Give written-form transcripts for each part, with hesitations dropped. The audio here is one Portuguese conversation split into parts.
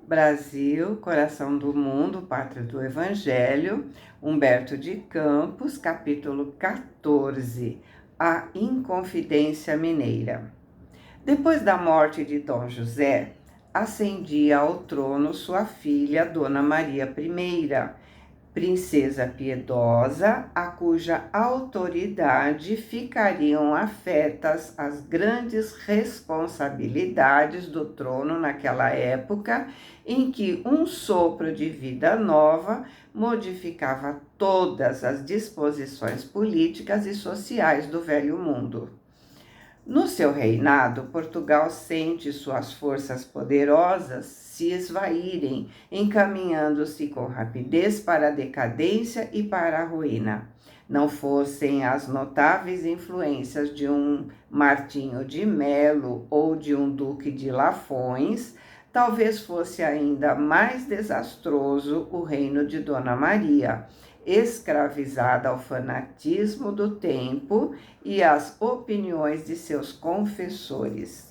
Brasil, coração do mundo, pátria do Evangelho, Humberto de Campos, capítulo 14, a Inconfidência Mineira. Depois da morte de Dom José, ascendia ao trono sua filha, Dona Maria I, princesa piedosa, a cuja autoridade ficariam afetas as grandes responsabilidades do trono naquela época, em que um sopro de vida nova modificava todas as disposições políticas e sociais do velho mundo. No seu reinado, Portugal sente suas forças poderosas se esvaírem, encaminhando-se com rapidez para a decadência e para a ruína. Não fossem as notáveis influências de um Martinho de Melo ou de um Duque de Lafões, talvez fosse ainda mais desastroso o reino de Dona Maria, escravizada ao fanatismo do tempo e às opiniões de seus confessores.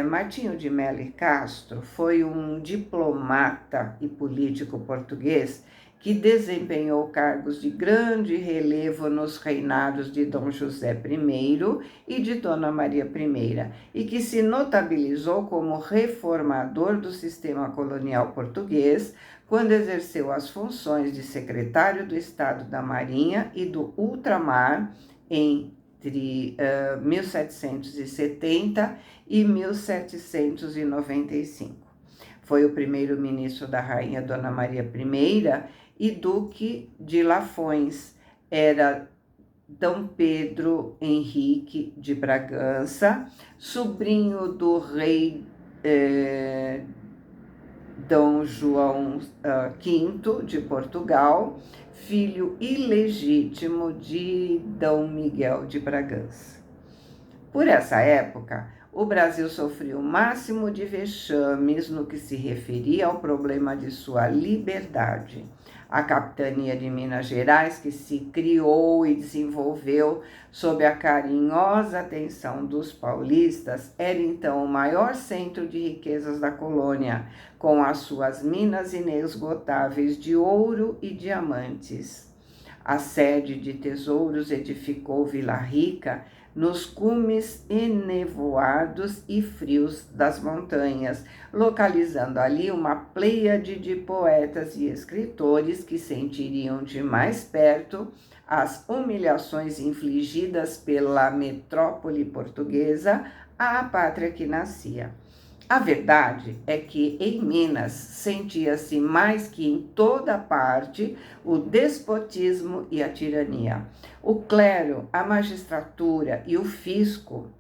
Martinho de Melo e Castro foi um diplomata e político português que desempenhou cargos de grande relevo nos reinados de Dom José I e de Dona Maria I, e que se notabilizou como reformador do sistema colonial português, quando exerceu as funções de secretário do Estado da Marinha e do Ultramar entre 1770 e 1795. Foi o primeiro-ministro da Rainha Dona Maria I e Duque de Lafões. Era Dom Pedro Henrique de Bragança, sobrinho do rei Dom João V de Portugal, filho ilegítimo de Dom Miguel de Bragança. Por essa época, o Brasil sofreu o máximo de vexames no que se referia ao problema de sua liberdade. A capitania de Minas Gerais, que se criou e desenvolveu sob a carinhosa atenção dos paulistas, era então o maior centro de riquezas da colônia, com as suas minas inesgotáveis de ouro e diamantes. A sede de tesouros edificou Vila Rica nos cumes enevoados e frios das montanhas, localizando ali uma pleiade de poetas e escritores que sentiriam de mais perto as humilhações infligidas pela metrópole portuguesa à pátria que nascia. A verdade é que em Minas sentia-se mais que em toda parte o despotismo e a tirania. O clero, a magistratura e o fisco,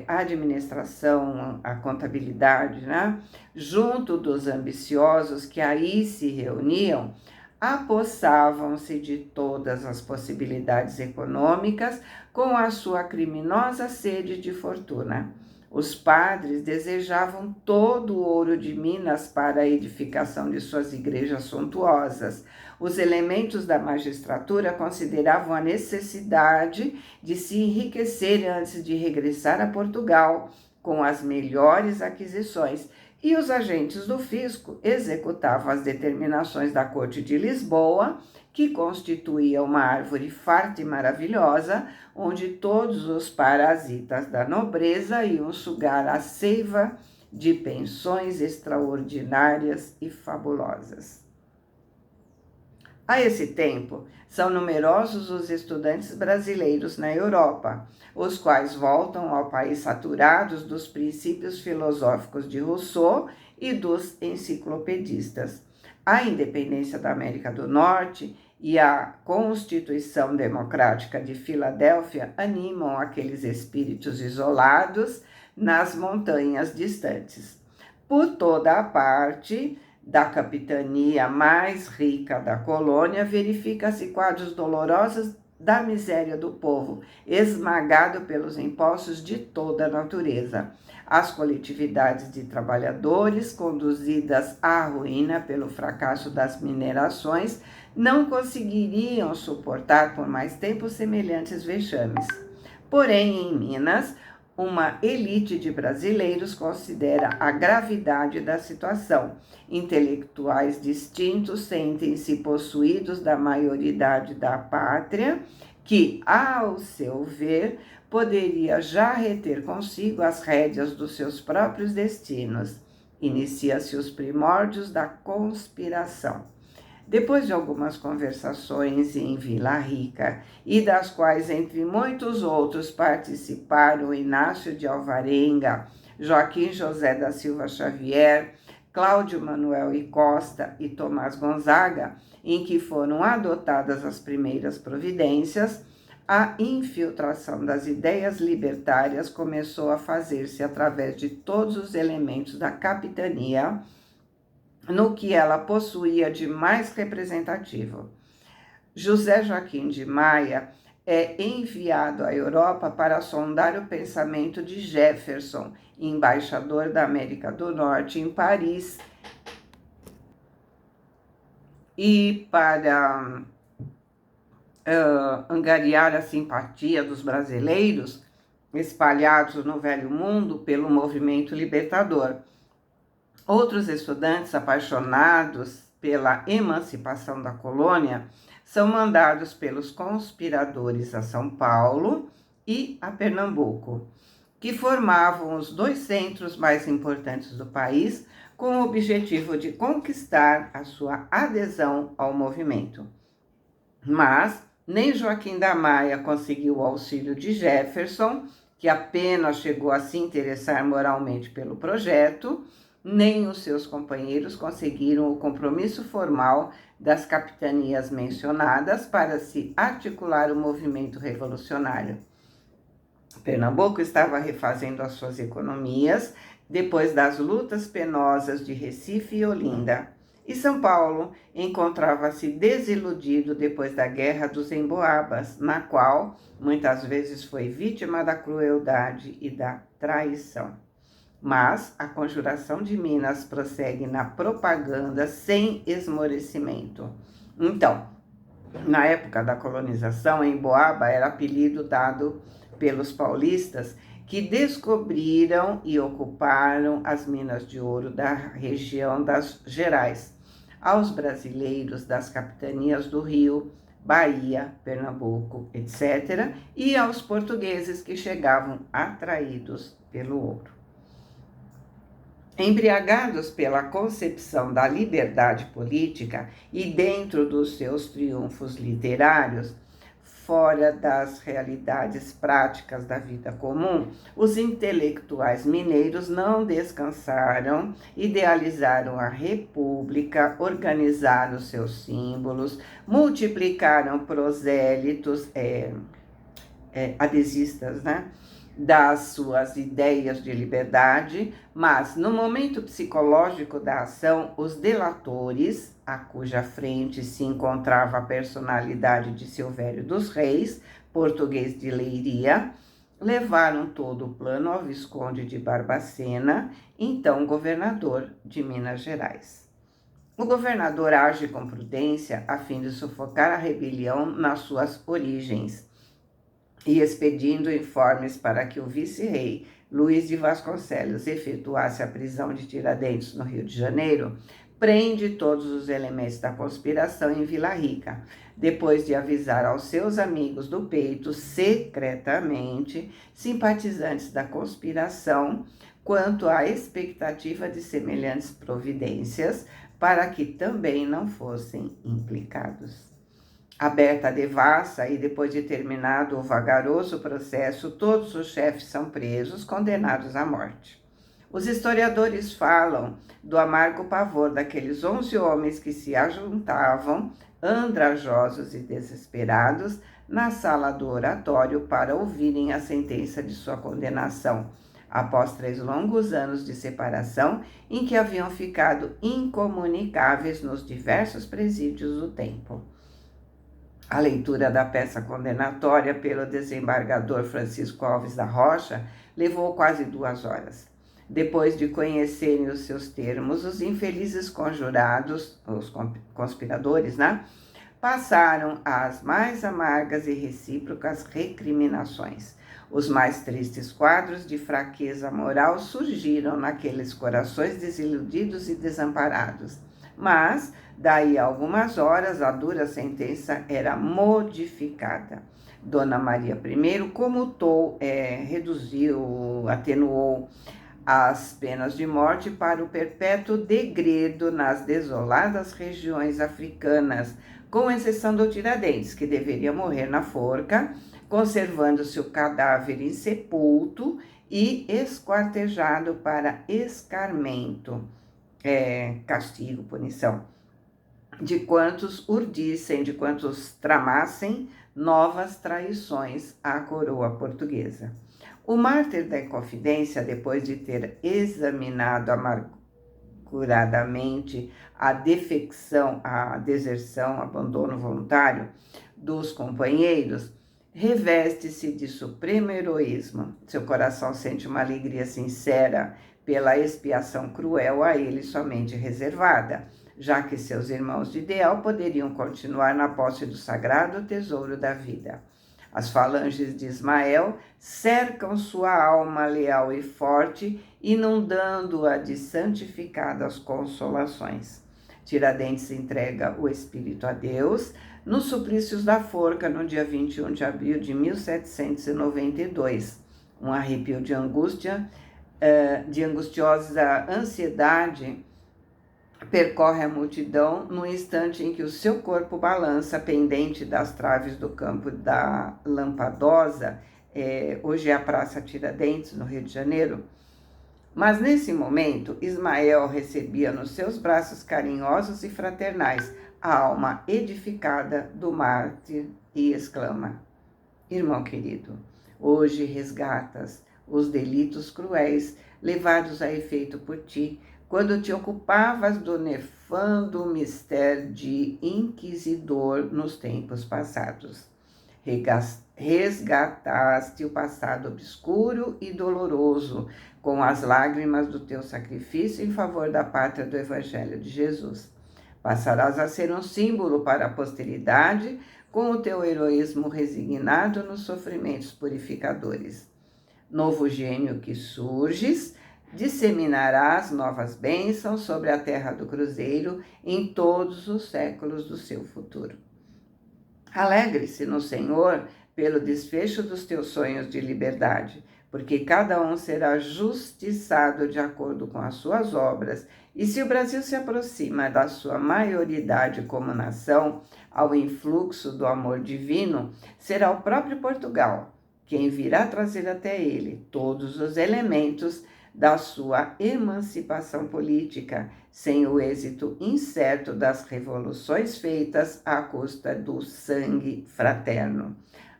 a administração, a contabilidade, né? Junto dos ambiciosos que aí se reuniam, apossavam-se de todas as possibilidades econômicas com a sua criminosa sede de fortuna. Os padres desejavam todo o ouro de Minas para a edificação de suas igrejas suntuosas. Os elementos da magistratura consideravam a necessidade de se enriquecer antes de regressar a Portugal com as melhores aquisições, e os agentes do fisco executavam as determinações da Corte de Lisboa, que constituía uma árvore farta e maravilhosa, onde todos os parasitas da nobreza iam sugar a seiva de pensões extraordinárias e fabulosas. A esse tempo, são numerosos os estudantes brasileiros na Europa, os quais voltam ao país saturados dos princípios filosóficos de Rousseau e dos enciclopedistas. A independência da América do Norte e a Constituição Democrática de Filadélfia animam aqueles espíritos isolados nas montanhas distantes. Por toda a parte da capitania mais rica da colônia, verifica-se quadros dolorosos da miséria do povo, esmagado pelos impostos de toda a natureza. As coletividades de trabalhadores, conduzidas à ruína pelo fracasso das minerações, não conseguiriam suportar por mais tempo semelhantes vexames. Porém, em Minas, uma elite de brasileiros considera a gravidade da situação. Intelectuais distintos sentem-se possuídos da maioridade da pátria, que, ao seu ver, poderia já reter consigo as rédeas dos seus próprios destinos. Inicia-se os primórdios da conspiração. Depois de algumas conversações em Vila Rica, e das quais, entre muitos outros, participaram Inácio de Alvarenga, Joaquim José da Silva Xavier, Cláudio Manuel e Costa e Tomás Gonzaga, em que foram adotadas as primeiras providências, a infiltração das ideias libertárias começou a fazer-se através de todos os elementos da capitania, no que ela possuía de mais representativo. José Joaquim de Maia é enviado à Europa para sondar o pensamento de Jefferson, embaixador da América do Norte em Paris, e para angariar a simpatia dos brasileiros espalhados no Velho Mundo pelo movimento libertador. Outros estudantes apaixonados pela emancipação da colônia são mandados pelos conspiradores a São Paulo e a Pernambuco, que formavam os dois centros mais importantes do país, com o objetivo de conquistar a sua adesão ao movimento. Mas nem Joaquim da Maia conseguiu o auxílio de Jefferson, que apenas chegou a se interessar moralmente pelo projeto, nem os seus companheiros conseguiram o compromisso formal das capitanias mencionadas para se articular o movimento revolucionário. Pernambuco estava refazendo as suas economias depois das lutas penosas de Recife e Olinda, e São Paulo encontrava-se desiludido depois da Guerra dos Emboabas, na qual muitas vezes foi vítima da crueldade e da traição. Mas a Conjuração de Minas prossegue na propaganda sem esmorecimento. Então, na época da colonização, Emboaba era apelido dado pelos paulistas que descobriram e ocuparam as minas de ouro da região das Gerais, aos brasileiros das capitanias do Rio, Bahia, Pernambuco, etc., e aos portugueses que chegavam atraídos pelo ouro. Embriagados pela concepção da liberdade política e dentro dos seus triunfos literários, fora das realidades práticas da vida comum, os intelectuais mineiros não descansaram, idealizaram a república, organizaram seus símbolos, multiplicaram prosélitos, adesistas, né? Das suas ideias de liberdade, mas no momento psicológico da ação, os delatores, a cuja frente se encontrava a personalidade de Silvério dos Reis, português de Leiria, levaram todo o plano ao Visconde de Barbacena, então governador de Minas Gerais. O governador age com prudência a fim de sufocar a rebelião nas suas origens, e expedindo informes para que o vice-rei Luís de Vasconcelos efetuasse a prisão de Tiradentes no Rio de Janeiro, prende todos os elementos da conspiração em Vila Rica, depois de avisar aos seus amigos do peito, secretamente, simpatizantes da conspiração, quanto à expectativa de semelhantes providências, para que também não fossem implicados. Aberta a devassa e depois de terminado o vagaroso processo, todos os chefes são presos, condenados à morte. Os historiadores falam do amargo pavor daqueles 11 homens que se ajuntavam, andrajosos e desesperados, na sala do oratório para ouvirem a sentença de sua condenação, após 3 longos anos de separação em que haviam ficado incomunicáveis nos diversos presídios do tempo. A leitura da peça condenatória pelo desembargador Francisco Alves da Rocha levou quase 2 horas. Depois de conhecerem os seus termos, os infelizes conjurados, os conspiradores, passaram às mais amargas e recíprocas recriminações. Os mais tristes quadros de fraqueza moral surgiram naqueles corações desiludidos e desamparados. Mas, daí a algumas horas, a dura sentença era modificada. Dona Maria I comutou, reduziu, atenuou as penas de morte para o perpétuo degredo nas desoladas regiões africanas, com exceção do Tiradentes, que deveria morrer na forca, conservando-se o cadáver insepulto e esquartejado para escarmento, castigo, punição, de quantos urdissem, de quantos tramassem novas traições à coroa portuguesa. O mártir da Inconfidência, depois de ter examinado amarguradamente a defecção, a deserção, abandono voluntário dos companheiros, reveste-se de supremo heroísmo. Seu coração sente uma alegria sincera pela expiação cruel a ele somente reservada, já que seus irmãos de ideal poderiam continuar na posse do sagrado tesouro da vida. As falanges de Ismael cercam sua alma leal e forte, inundando-a de santificadas consolações. Tiradentes entrega o espírito a Deus nos suplícios da forca no dia 21 de abril de 1792. Um arrepio de angústia, de angustiosa ansiedade, percorre a multidão no instante em que o seu corpo balança pendente das traves do campo da Lampadosa, hoje é a Praça Tiradentes, no Rio de Janeiro. Mas nesse momento, Ismael recebia nos seus braços carinhosos e fraternais a alma edificada do mártir e exclama: irmão querido, hoje resgatas os delitos cruéis levados a efeito por ti, quando te ocupavas do nefando mistério de inquisidor nos tempos passados. Resgataste o passado obscuro e doloroso com as lágrimas do teu sacrifício em favor da pátria do Evangelho de Jesus. Passarás a ser um símbolo para a posteridade com o teu heroísmo resignado nos sofrimentos purificadores. Novo gênio que surges, disseminarás novas bênçãos sobre a terra do Cruzeiro em todos os séculos do seu futuro. Alegre-se no Senhor pelo desfecho dos teus sonhos de liberdade, porque cada um será justiçado de acordo com as suas obras, e se o Brasil se aproxima da sua maioridade como nação, ao influxo do amor divino, será o próprio Portugal quem virá trazer até ele todos os elementos da sua emancipação política, sem o êxito incerto das revoluções feitas à custa do sangue fraterno,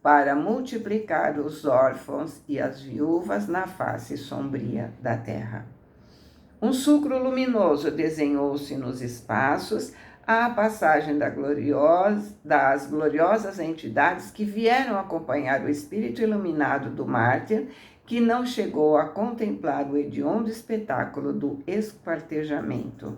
para multiplicar os órfãos e as viúvas na face sombria da terra. Um sulcro luminoso desenhou-se nos espaços à passagem das gloriosas entidades que vieram acompanhar o espírito iluminado do mártir, que não chegou a contemplar o hediondo espetáculo do esquartejamento.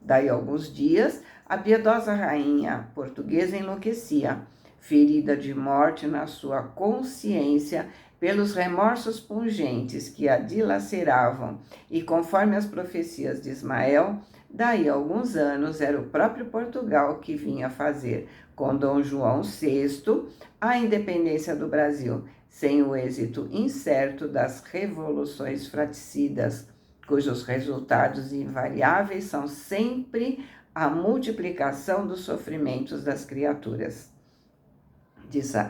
Daí a alguns dias, a piedosa rainha portuguesa enlouquecia, ferida de morte na sua consciência pelos remorsos pungentes que a dilaceravam, e conforme as profecias de Ismael, daí a alguns anos era o próprio Portugal que vinha fazer, com Dom João VI, a independência do Brasil, sem o êxito incerto das revoluções fratricidas, cujos resultados invariáveis são sempre a multiplicação dos sofrimentos das criaturas,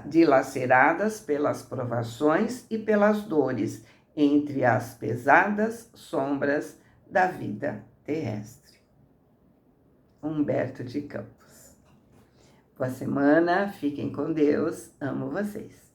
dilaceradas pelas provações e pelas dores entre as pesadas sombras da vida terrestre. Humberto de Campos. Boa semana, fiquem com Deus, amo vocês.